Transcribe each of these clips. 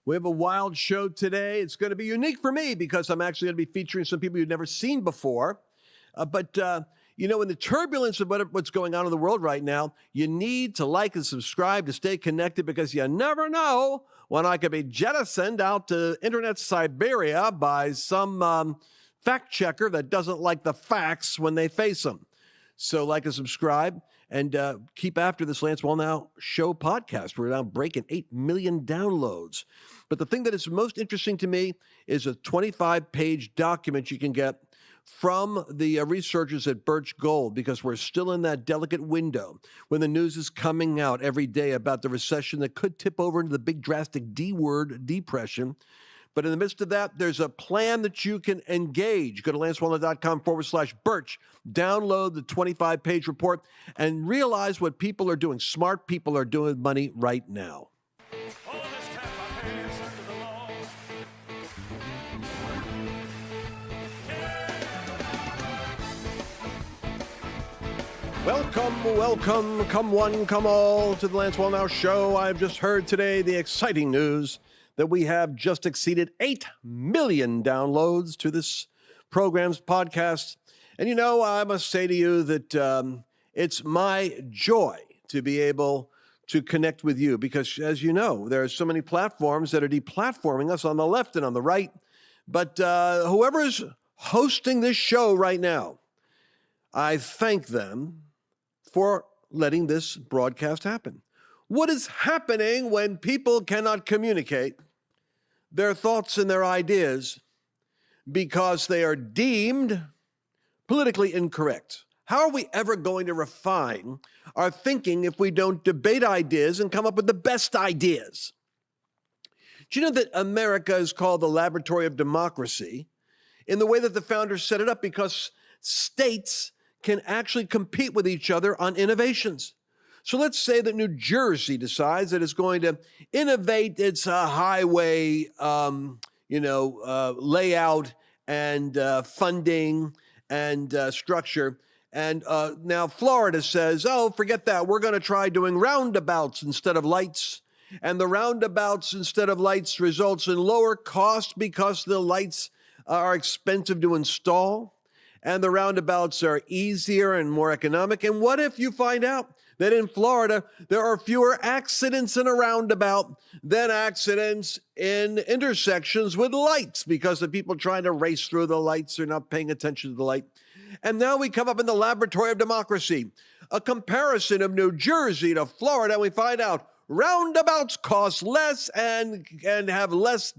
We have a wild show today. It's going to be unique for me because I'm actually going to be featuring some people you've never seen before. But in the turbulence of what's going on in the world right now, you need to like and subscribe to stay connected because you never know when I could be jettisoned out to internet Siberia by some fact checker that doesn't like the facts when they face them. So like and subscribe and keep after this Lance Wallnau Show podcast. We're now breaking 8 million downloads. But the thing that is most interesting to me is a 25-page document you can get from the researchers at Birch Gold, because we're still in that delicate window when the news is coming out every day about the recession that could tip over into the big drastic D word, depression. But in the midst of that, there's a plan that you can engage. Go to lancewallnau.com/Birch. Download the 25-page report and realize what people are doing. Smart people are doing money right now. Welcome, come one, come all to the Lance Wallnau Show. I've just heard today the exciting news that we have just exceeded 8 million downloads to this program's podcast. And I must say to you that it's my joy to be able to connect with you because, as you know, there are so many platforms that are deplatforming us on the left and on the right. But whoever's hosting this show right now, I thank them for letting this broadcast happen. What is happening when people cannot communicate their thoughts and their ideas because they are deemed politically incorrect? How are we ever going to refine our thinking if we don't debate ideas and come up with the best ideas? Do you know that America is called the laboratory of democracy in the way that the founders set it up because states can actually compete with each other on innovations? So let's say that New Jersey decides that it's going to innovate its highway, layout and funding and structure. And now Florida says, oh, forget that. We're going to try doing roundabouts instead of lights. And the roundabouts instead of lights results in lower cost because the lights are expensive to install. And the roundabouts are easier and more economic. And what if you find out that in Florida, there are fewer accidents in a roundabout than accidents in intersections with lights because the people trying to race through the lights are not paying attention to the light? And now we come up in the laboratory of democracy, a comparison of New Jersey to Florida, and we find out roundabouts cost less and have less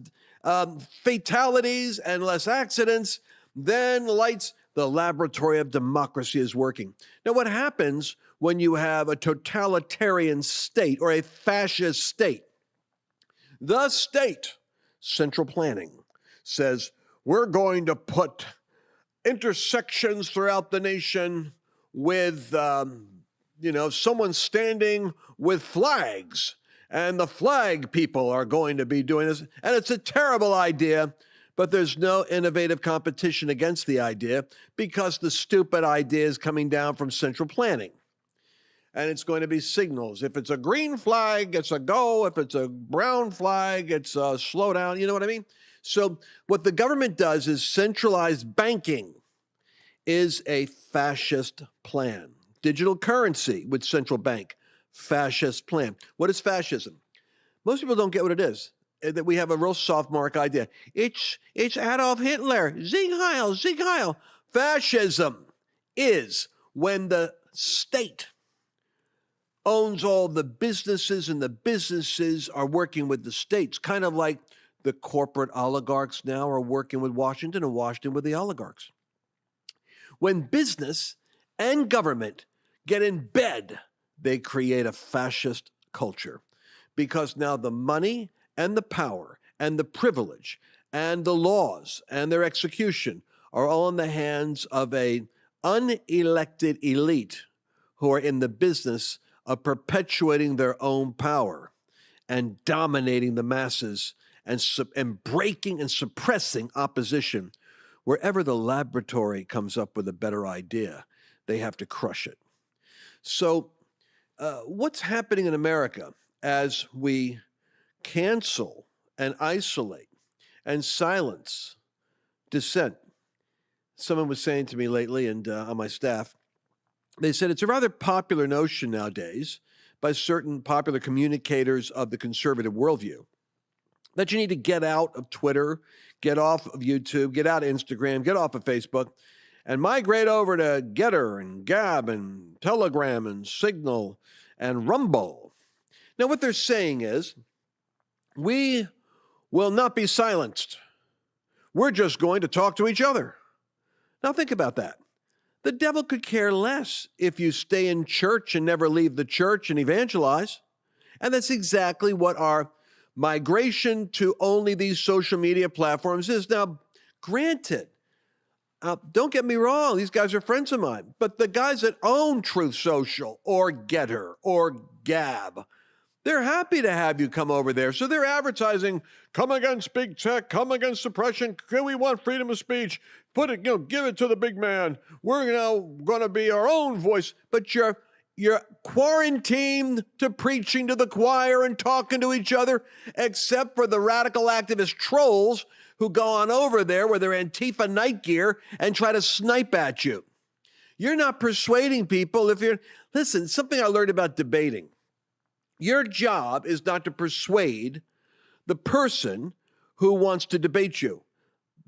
fatalities and less accidents than lights. The laboratory of democracy is working. Now, what happens when you have a totalitarian state or a fascist state? The state, central planning, says, we're going to put intersections throughout the nation with, someone standing with flags, and the flag people are going to be doing this. And it's a terrible idea. But there's no innovative competition against the idea because the stupid idea is coming down from central planning. And it's going to be signals. If it's a green flag, it's a go. If it's a brown flag, it's a slow down. You know what I mean? So what the government does is centralized banking is a fascist plan. Digital currency with central bank, fascist plan. What is fascism? Most people don't get what it is. That we have a real sophomoric idea. It's Adolf Hitler. Sieg Heil, Sieg Heil. Fascism is when the state owns all the businesses and the businesses are working with the states, kind of like the corporate oligarchs now are working with Washington and Washington with the oligarchs. When business and government get in bed, they create a fascist culture because now the money and the power and the privilege and the laws and their execution are all in the hands of a unelected elite who are in the business of perpetuating their own power and dominating the masses and breaking and suppressing opposition. Wherever the laboratory comes up with a better idea, they have to crush it. So what's happening in America as we cancel and isolate and silence dissent. Someone was saying to me lately, and on my staff, they said it's a rather popular notion nowadays by certain popular communicators of the conservative worldview that you need to get out of Twitter, get off of YouTube, get out of Instagram, get off of Facebook, and migrate over to Getter and Gab and Telegram and Signal and Rumble. Now, what they're saying is, we will not be silenced. We're just going to talk to each other. Now, think about that. The devil could care less if you stay in church and never leave the church and evangelize. And that's exactly what our migration to only these social media platforms is. Now, granted, don't get me wrong, these guys are friends of mine, but the guys that own Truth Social or Getter or Gab, they're happy to have you come over there. So they're advertising, come against big tech, come against suppression. We want freedom of speech. Put it, give it to the big man. We're now going to be our own voice. But you're quarantined to preaching to the choir and talking to each other, except for the radical activist trolls who go on over there with their Antifa night gear and try to snipe at you. You're not persuading people if you're, listen, something I learned about debating. Your job is not to persuade the person who wants to debate you.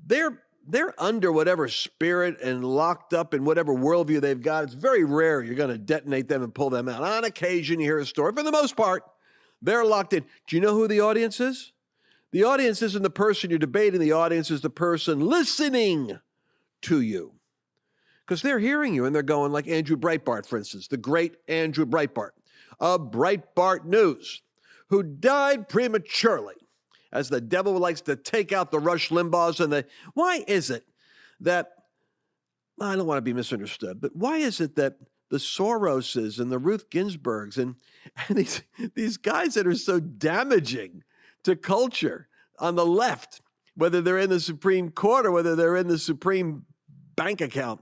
They're under whatever spirit and locked up in whatever worldview they've got. It's very rare you're going to detonate them and pull them out. On occasion, you hear a story. For the most part, they're locked in. Do you know who the audience is? The audience isn't the person you're debating. The audience is the person listening to you. Because they're hearing you and they're going like Andrew Breitbart, for instance, the great Andrew Breitbart of Breitbart News, who died prematurely, as the devil likes to take out the Rush Limbaughs and the, why is it that, I don't want to be misunderstood, but why is it that the Soroses and the Ruth Ginsburgs and these guys that are so damaging to culture on the left, whether they're in the Supreme Court or whether they're in the Supreme bank account,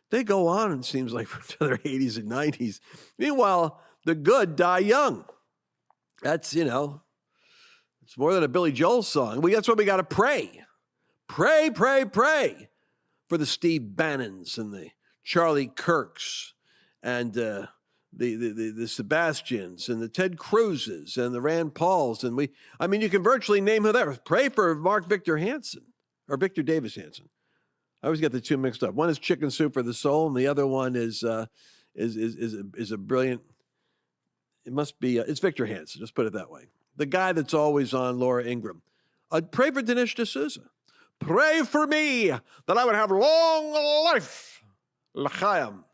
they go on, it seems like, to their 80s and 90s. Meanwhile, the good die young. That's, it's more than a Billy Joel song. That's what we got to pray. Pray, pray, pray for the Steve Bannons and the Charlie Kirks and the Sebastians and the Ted Cruzes and the Rand Pauls. And you can virtually name whoever. Pray for Mark Victor Hansen or Victor Davis Hansen. I always get the two mixed up. One is Chicken Soup for the Soul, and the other one is a brilliant. It must be. It's Victor Hansen. Just put it that way. The guy that's always on Laura Ingraham. Pray for Dinesh D'Souza. Pray for me that I would have long life, l'chaim.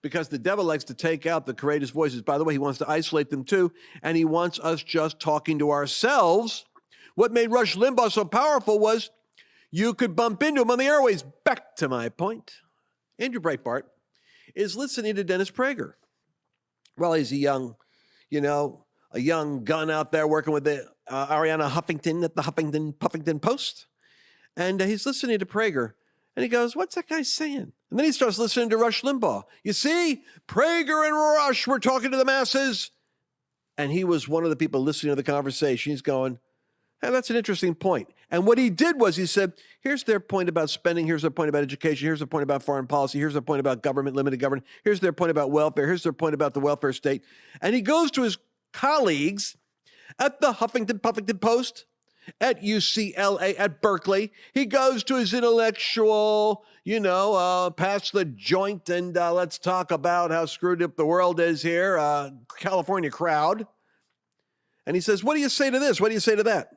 Because the devil likes to take out the courageous voices. By the way, he wants to isolate them too, and he wants us just talking to ourselves. What made Rush Limbaugh so powerful was you could bump into him on the airways. Back to my point. Andrew Breitbart is listening to Dennis Prager. Well, he's a young gun out there working with the Ariana Huffington at the Huffington Post. And he's listening to Prager. And he goes, what's that guy saying? And then he starts listening to Rush Limbaugh. You see, Prager and Rush were talking to the masses. And he was one of the people listening to the conversation. He's going, hey, that's an interesting point. And what he did was he said, here's their point about spending. Here's their point about education. Here's their point about foreign policy. Here's their point about government, limited government. Here's their point about welfare. Here's their point about the welfare state. And he goes to his colleagues at the Huffington Post, at UCLA, at Berkeley. He goes to his intellectual, pass the joint and let's talk about how screwed up the world is here, California crowd. And he says, what do you say to this? What do you say to that?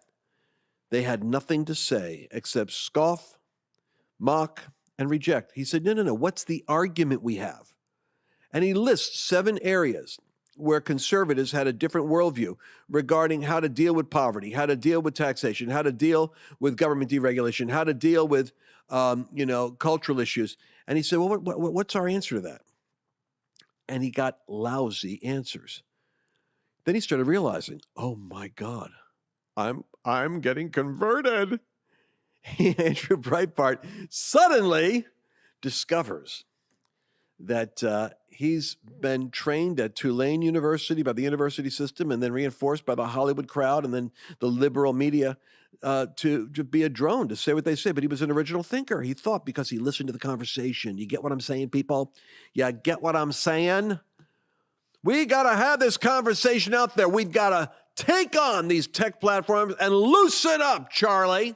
They had nothing to say except scoff, mock, and reject. He said, no. What's the argument we have? And he lists 7 areas where conservatives had a different worldview regarding how to deal with poverty, how to deal with taxation, how to deal with government deregulation, how to deal with, cultural issues. And he said, well, what's our answer to that? And he got lousy answers. Then he started realizing, oh my God, I'm getting converted. Andrew Breitbart suddenly discovers that he's been trained at Tulane University by the university system and then reinforced by the Hollywood crowd and then the liberal media to be a drone, to say what they say. But he was an original thinker. He thought because he listened to the conversation. You get what I'm saying, people? You get what I'm saying? We got to have this conversation out there. We've got to take on these tech platforms and loosen up, Charlie.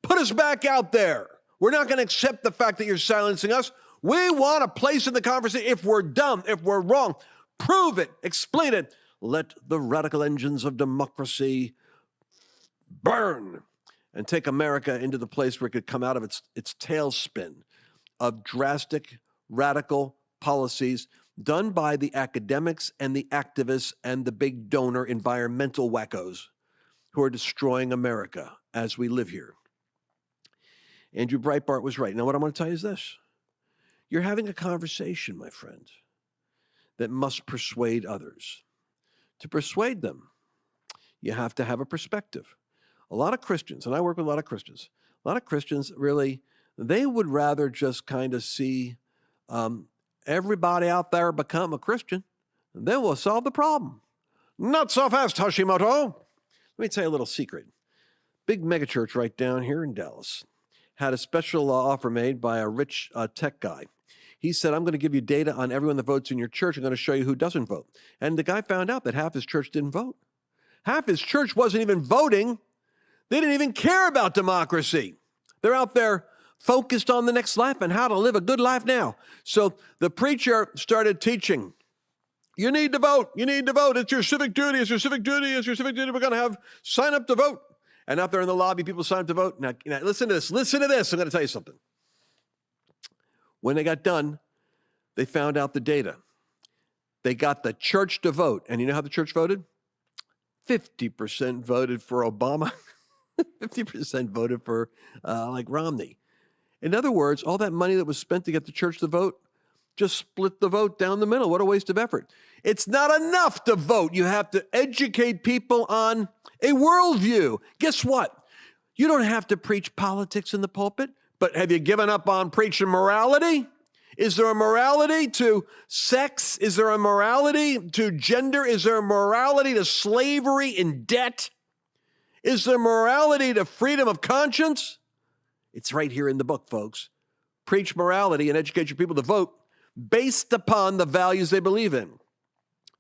Put us back out there. We're not going to accept the fact that you're silencing us. We want a place in the conversation. If we're dumb, if we're wrong, prove it, explain it. Let the radical engines of democracy burn and take America into the place where it could come out of its tailspin of drastic, radical policies done by the academics and the activists and the big donor environmental wackos who are destroying America as we live here. Andrew Breitbart was right. Now, what I'm going to tell you is this. You're having a conversation, my friend, that must persuade others. To persuade them, you have to have a perspective. A lot of Christians, and I work with a lot of Christians really, they would rather just kind of see everybody out there become a Christian, and then we'll solve the problem. Not so fast, Hashimoto. Let me tell you a little secret. Big megachurch right down here in Dallas had a special offer made by a rich tech guy. He said, I'm going to give you data on everyone that votes in your church. I'm going to show you who doesn't vote. And the guy found out that half his church didn't vote. Half his church wasn't even voting. They didn't even care about democracy. They're out there focused on the next life and how to live a good life now. So the preacher started teaching. You need to vote. You need to vote. It's your civic duty. It's your civic duty. It's your civic duty. We're going to have sign up to vote. And out there in the lobby, people sign up to vote. Now listen to this. Listen to this. I'm going to tell you something. When they got done, they found out the data. They got the church to vote. And you know how the church voted? 50% voted for Obama. 50% voted for like Romney. In other words, all that money that was spent to get the church to vote just split the vote down the middle. What a waste of effort. It's not enough to vote. You have to educate people on a worldview. Guess what? You don't have to preach politics in the pulpit, but have you given up on preaching morality? Is there a morality to sex? Is there a morality to gender? Is there a morality to slavery and debt? Is there morality to freedom of conscience? It's right here in the book, folks. Preach morality and educate your people to vote based upon the values they believe in.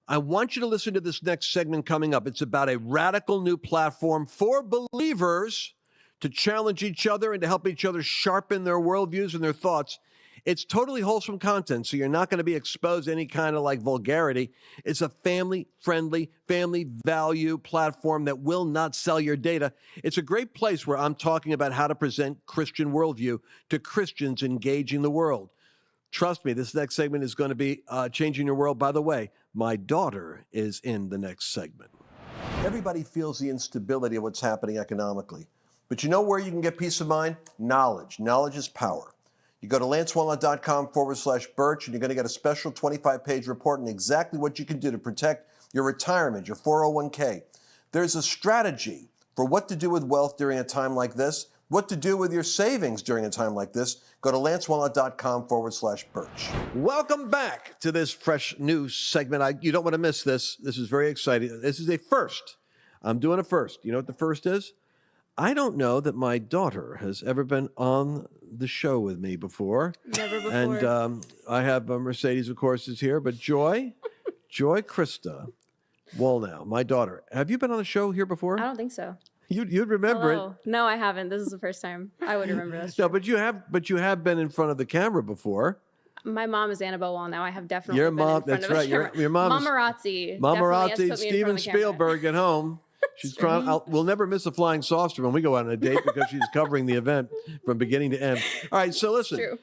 I want you to listen to this next segment coming up. It's about a radical new platform for believers to challenge each other and to help each other sharpen their worldviews and their thoughts. It's totally wholesome content, so you're not going to be exposed to any kind of like vulgarity. It's a family-friendly, family value platform that will not sell your data. It's a great place where I'm talking about how to present Christian worldview to Christians engaging the world. Trust me, this next segment is going to be changing your world. By the way, my daughter is in the next segment. Everybody feels the instability of what's happening economically. But you know where you can get peace of mind? Knowledge. Knowledge is power. You go to lancewallnau.com/Birch, and you're going to get a special 25-page report on exactly what you can do to protect your retirement, your 401k. There's a strategy for what to do with wealth during a time like this, what to do with your savings during a time like this. Go to lancewallnau.com/Birch. Welcome back to this fresh new segment. You don't want to miss this. This is very exciting. This is a first. I'm doing a first. You know what the first is? I don't know that my daughter has ever been on the show with me before. Never before. And I have Mercedes, of course, is here. But Joy Krista Wallnau, my daughter. Have you been on the show here before? I don't think so. You'd remember it. No, I haven't. This is the first time I would remember this. No, but you have been in front of the camera before. My mom is Annabelle Wallnau. I have definitely Your been mom, in front that's of right. Your mom Mamarazzi. Mamarazzi, Steven Spielberg at home. She's trying. We'll never miss a flying saucer when we go out on a date because she's covering the event from beginning to end. All right, so listen. True.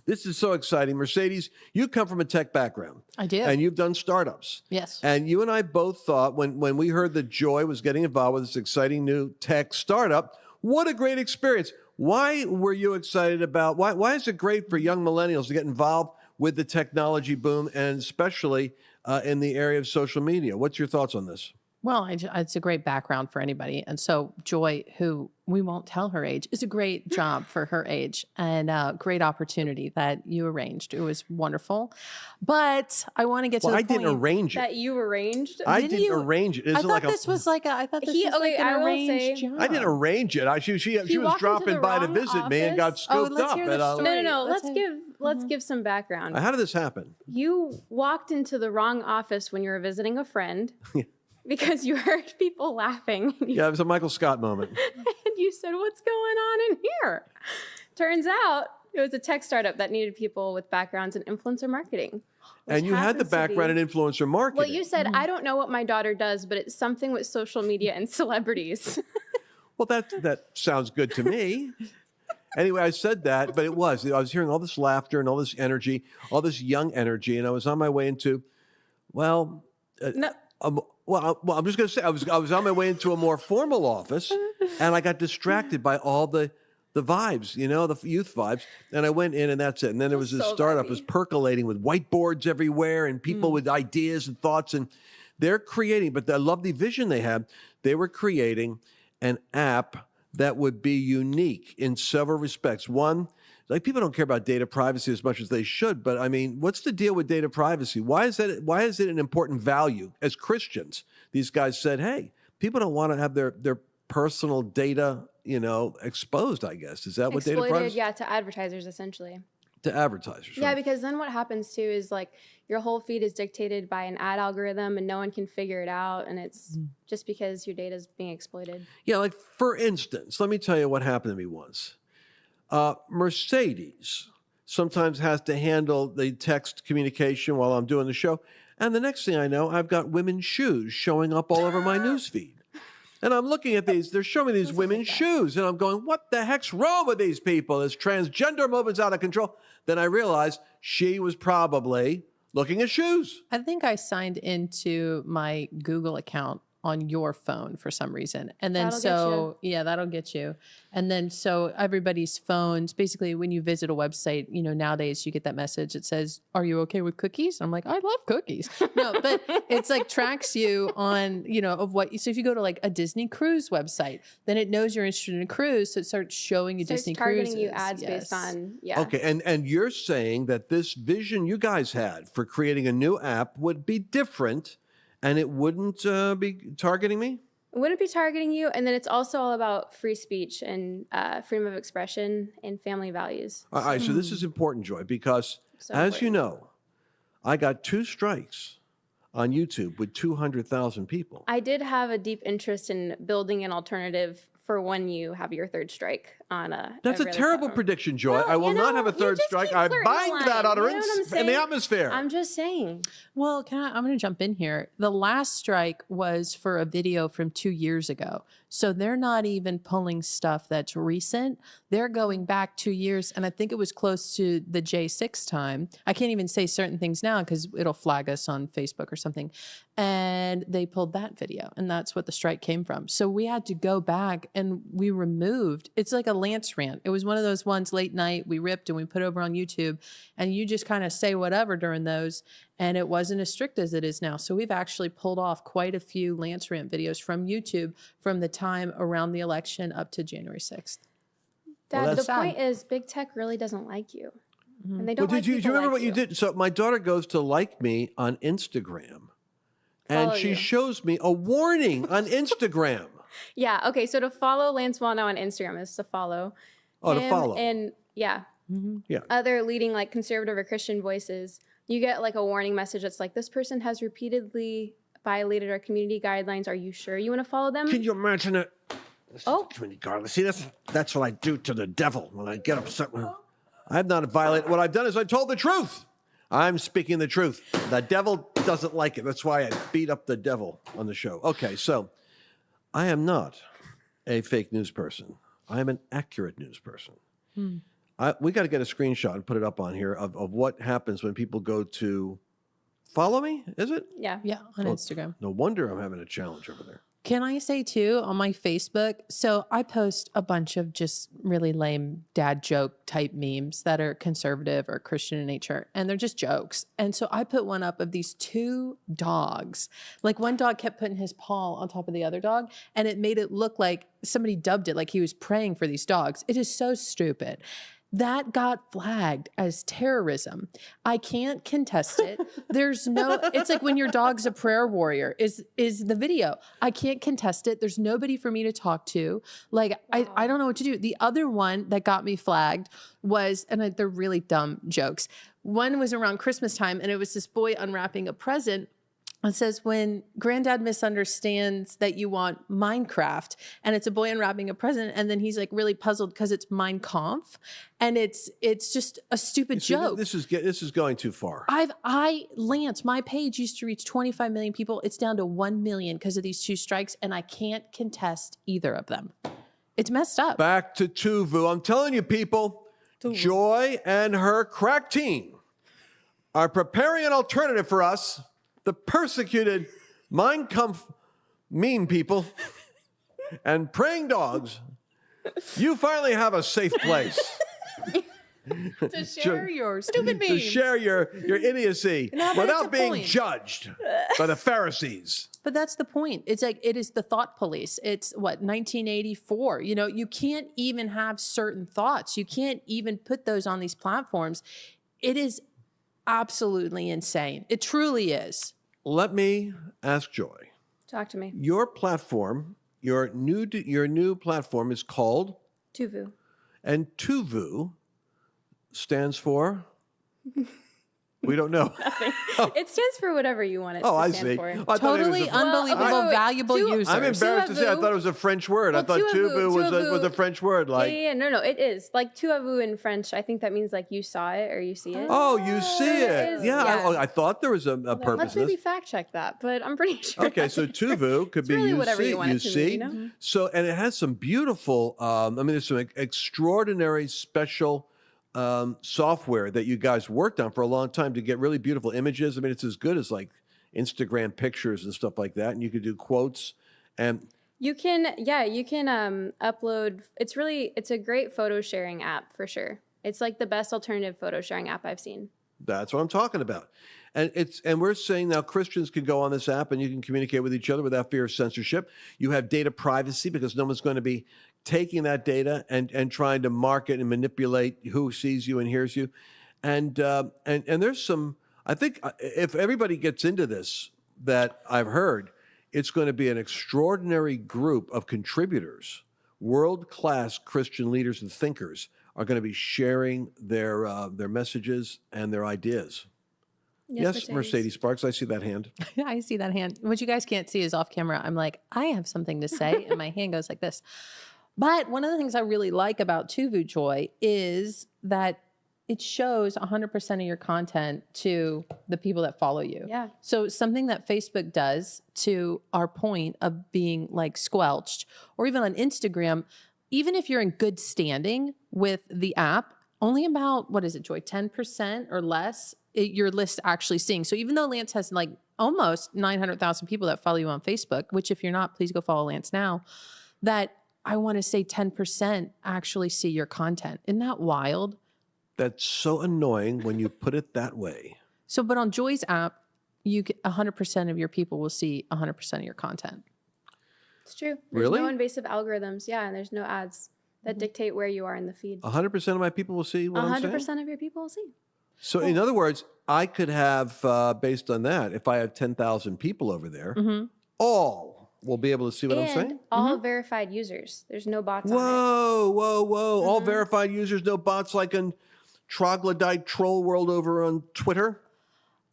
This is so exciting. Mercedes, you come from a tech background. I do. And you've done startups. Yes. And you and I both thought when we heard that Joy was getting involved with this exciting new tech startup, what a great experience. Why were you excited about, why is it great for young millennials to get involved with the technology boom and especially in the area of social media? What's your thoughts on this? Well, it's a great background for anybody. And so Joy, who we won't tell her age, is a great job for her age and a great opportunity that you arranged. It was wonderful. But I want to get to the I point. didn't arrange it. That you arranged? I Didn't didn't you? arrange it. I thought this was like I thought this was like I an will arranged say- job. I didn't arrange it. She was walked into dropping the by to wrong visit me and got office. scooped let's up. hear the and, story. No. Let's Let's give some background. how did this happen? You walked into the wrong office when you were visiting a friend because you heard people laughing. And you, Yeah, it was a Michael Scott moment. and you said, "What's going on in here?" Turns out it was a tech startup that needed people with backgrounds in influencer marketing. And you had the background in influencer marketing. Well, you said, "I don't know what my daughter does, but it's something with social media and celebrities." Well, that sounds good to me. Anyway, I said that, but I was hearing all this laughter and all this energy, all this young energy, and I was on my way into, No. I'm just going to say I was on my way into a more formal office, and I got distracted by all the vibes, the youth vibes, and I went in, and that's it. And then there was this So startup vibey. was percolating with whiteboards everywhere and people with ideas and thoughts, and they're creating. But I love the vision they had. They were creating an app that would be unique in several respects. One, like people don't care about data privacy as much as they should, but I mean, what's the deal with data privacy? Why is it an important value? As Christians, these guys said, hey, people don't want to have their personal data, exposed, I guess. Is that what data Exploited, privacy? yeah, to advertisers, essentially. To advertisers. Yeah, right? because then what happens too is like your whole feed is dictated by an ad algorithm and no one can figure it out. And it's just because your data is being exploited. Yeah, like for instance, let me tell you what happened to me once. Mercedes sometimes has to handle the text communication while I'm doing the show. And the next thing I know, I've got women's shoes showing up all over my newsfeed. And I'm looking at these, they're showing me these women's shoes. And I'm going, what the heck's wrong with these people? This transgender movement's out of control. Then I realized she was probably looking at shoes. I think I signed into my Google account on your phone for some reason. And then That'll get that'll get you. And then so everybody's phones, basically when you visit a website, nowadays you get that message that says, are you okay with cookies? I'm like, I love cookies. No, but it's like tracks you on, of what, so if you go to like a Disney cruise website, then it knows you're interested in a cruise. So it starts showing you Starts Disney targeting cruises. you ads based on, yeah. Okay, and you're saying that this vision you guys had for creating a new app would be different and it wouldn't be targeting me? It wouldn't be targeting you. And then it's also all about free speech and freedom of expression and family values. All right, so this is important, Joy, because So as you important. know, I got 2 strikes on YouTube with 200,000 people. I did have a deep interest in building an alternative for when you have your third strike on a. That's a every other terrible platform. prediction, Joy. Well, I will not have a you third just strike. keep I flirting bind the that line. You know what I'm utterance in the saying? atmosphere. I'm just saying. Well, I'm going to jump in here. The last strike was for a video from 2 years ago. So they're not even pulling stuff that's recent. They're going back 2 years. And I think it was close to the J6 time. I can't even say certain things now because it'll flag us on Facebook or something. And they pulled that video. And that's what the strike came from. So we had to go back and we removed. It's like a Lance rant. It was one of those ones late night we ripped and we put over on YouTube. And you just kind of say whatever during those. And it wasn't as strict as it is now. So we've actually pulled off quite a few Lance rant videos from YouTube from the time around the election up to January 6th. Dad, Well, the that's point is big tech really doesn't like you. And they don't Well, like do you people remember like what you did? So my daughter goes to like me on Instagram, and Follow she you. shows me a warning on Instagram. Yeah. Okay. So to follow Lance Wallnau on Instagram is to follow. Oh, to him follow. And yeah. Yeah. Other leading like conservative or Christian voices, you get like a warning message that's like, this person has repeatedly violated our community guidelines. Are you sure you want to follow them? Can you imagine it? Oh. See, that's what I do to the devil when I get upset. I have not violated. What I've done is I told the truth. I'm speaking the truth. The devil doesn't like it. That's why I beat up the devil on the show. Okay, so I am not a fake news person. I am an accurate news person. We got to get a screenshot and put it up on here of what happens when people go to follow me, is it? Yeah. Yeah, on Instagram. No wonder I'm having a challenge over there. Can I say too, on my Facebook, so I post a bunch of just really lame dad joke type memes that are conservative or Christian in nature, and they're just jokes. And so I put one up of these two dogs. Like one dog kept putting his paw on top of the other dog, and it made it look like somebody dubbed it like he was praying for these dogs. It is so stupid. That got flagged as terrorism. I can't contest it. There's no, it's like when your dog's a prayer warrior is the video. I can't contest it. There's nobody for me to talk to. Like, I don't know what to do. The other one that got me flagged was, and they're really dumb jokes. One was around Christmas time, and it was this boy unwrapping a present. It says, when granddad misunderstands that you want Minecraft, and it's a boy unwrapping a present, and then he's like really puzzled because it's Mein Kampf, and it's just a stupid joke. This is going too far. Lance, my page used to reach 25 million people. It's down to 1 million because of these two strikes, and I can't contest either of them. It's messed up. Back to Tuvu. I'm telling you, people, Joy and her crack team are preparing an alternative for us, the persecuted Mein Kampf meme people and praying dogs. You finally have a safe place To share your stupid memes. to share your idiocy No, but it's without a being point. judged by the Pharisees. But that's the point. It's like, it is the thought police. It's what, 1984. You know, you can't even have certain thoughts. You can't even put those on these platforms. It is absolutely insane. It truly is. Let me ask Joy. Talk to me. Your platform, your new platform is called, Tuvu. and Tuvu stands for? We don't know. It stands for whatever you want it Oh, to I stand see. for. I thought it Totally was a- unbelievable, valuable users. I'm embarrassed to say I Tuvu. thought it was a French word. I Well, thought Tuvu was a Tuvu. French word. Like, Yeah, no, it is. Like tuavu in French, I think that means like you saw it or you see it. oh, you see it it. is, Yeah, yeah. I thought there was a purpose Let's in maybe this. fact check that, but I'm pretty sure. Okay, so Tuvu could It's be really you whatever see. you want it to see. mean, you know? So, and it has some beautiful. I mean, there's some extraordinary special software that you guys worked on for a long time to get really beautiful images. I mean, it's as good as like Instagram pictures and stuff like that. And you could do quotes and You can upload. It's a great photo sharing app for sure. It's like the best alternative photo sharing app I've seen. that's what I'm talking about. And we're saying now Christians can go on this app and you can communicate with each other without fear of censorship. You have data privacy because no one's going to be taking that data and trying to market and manipulate who sees you and hears you. And there's some, I think if everybody gets into this that I've heard, it's going to be an extraordinary group of contributors, world-class Christian leaders and thinkers are going to be sharing their messages and their ideas. Yes, Mercedes Sparks, I see that hand. I see that hand. What you guys can't see is off camera. I'm like, I have something to say, and my hand goes like this. But one of the things I really like about Tuvu, Joy, is that it shows 100% of your content to the people that follow you. Yeah. So something that Facebook does, to our point of being like squelched, or even on Instagram, even if you're in good standing with the app, only about, what is it, Joy, 10% or less, your list actually seeing. So even though Lance has like almost 900,000 people that follow you on Facebook, which if you're not, please go follow Lance now, that I want to say 10% actually see your content. Isn't that wild? That's so annoying when you put it that way. So, but on Joy's app, you get 100% of your people will see 100% of your content. It's true. There's Really? no invasive algorithms. Yeah, and there's no ads that dictate where you are in the feed. 100% of my people will see what I'm saying? 100% of your people will see. So in other words, I could have, based on that, if I have 10,000 people over there, all will be able to see what I'm saying? And all verified users. There's no bots on Whoa. All verified users, no bots like in troglodyte troll world over on Twitter.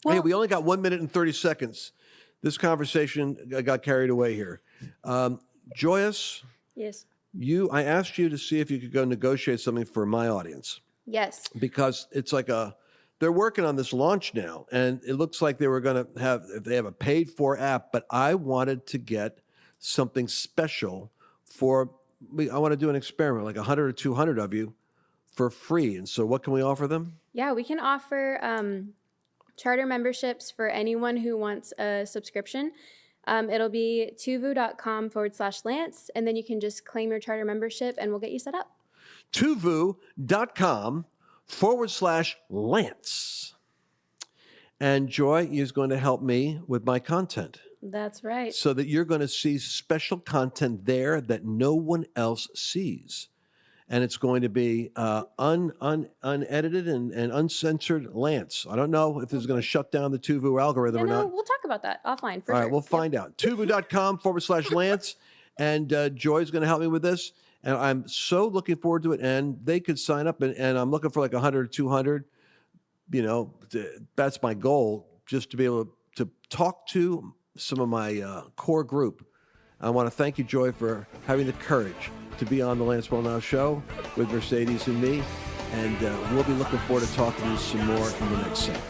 Hey, we only got 1 minute and 30 seconds. This conversation got carried away here. Joyous, it. Yes. I asked you to see if you could go negotiate something for my audience Yes. because it's like they're working on this launch now, and it looks like they were going to they have a paid for app, but I wanted to get something special I want to do an experiment, like 100 or 200 of you for free. And so what can we offer them? Yeah, we can offer charter memberships for anyone who wants a subscription. It'll be tuvu.com/Lance, and then you can just claim your charter membership and we'll get you set up. Tuvu.com/Lance. And Joy is going to help me with my content That's right. so that you're going to see special content there that no one else sees. And it's going to be unedited and uncensored Lance. I don't know if this is going to shut down the Tuvu algorithm or not. We'll talk about that offline for All sure. right, we'll find out. Tuvu.com/Lance. And Joy is going to help me with this. And I'm so looking forward to it. And they could sign up. And I'm looking for like 100 or 200. You know, that's my goal, just to be able to talk to some of my core group. I want to thank you, Joy, for having the courage to be on the Lance Wallnau Show with Mercedes and me. And we'll be looking forward to talking to you some more in the next segment.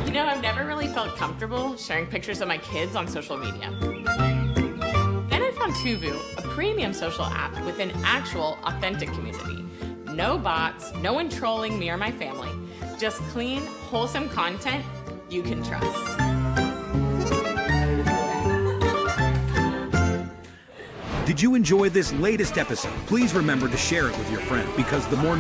You know, I've never really felt comfortable sharing pictures of my kids on social media. Then I found Tuvu, a premium social app with an actual, authentic community. No bots, no one trolling me or my family. Just clean, wholesome content you can trust. Did you enjoy this latest episode? Please remember to share it with your friend, because the more